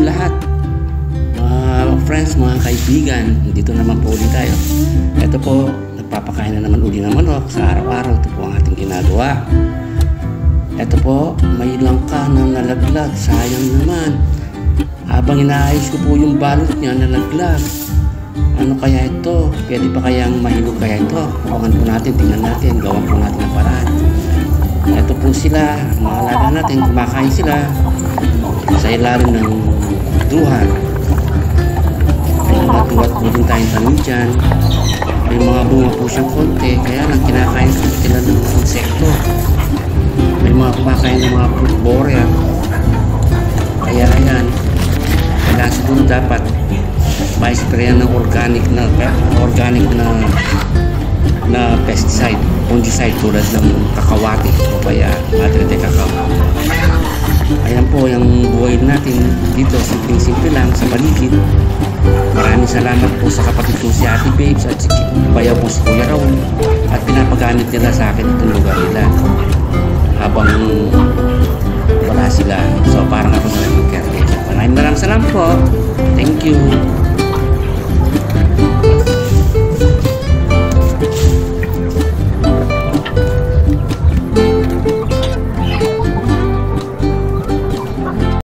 pong lahat, mga friends, mga kaibigan. Dito naman po ulit tayo. Ito po, nagpapakain na naman uli ng manok sa araw-araw. Ito po ang ating ginagawa. Ito po, may langka na nalaglag. Sayang naman. Habang inaayos ko po yung balot niya, nalaglag. Ano kaya ito? Pwede pa kayang mahilog kaya ito? Kukuhan po natin, tingnan natin, gawan po natin ang paraan. Ito po sila, mga alaga natin, kumakain sila sa ilalim ng duhan. May mga duwat po din tayong tanim dyan. May mga bunga po siyang konti, kaya lang kinakain po sila ng insekto. May mga kumakain ng mga fruit borer. Kaya ayan, kaya siguro dapat ma-sprayan ng organic na pesticide, fungicide tulad ng kakawati o kaya madrete kakao. Ayan po yung buhay natin dito, simpleng-simple lang sa paligid. Maraming salamat po sa kapatid ko si Ate Babes at si bayaw po si Kuya Raul, at pinapagamit nila sa akin itong lugar nila habang wala sila. So parang ako na lang yung caretaker. Maraming salamat po. Thank you.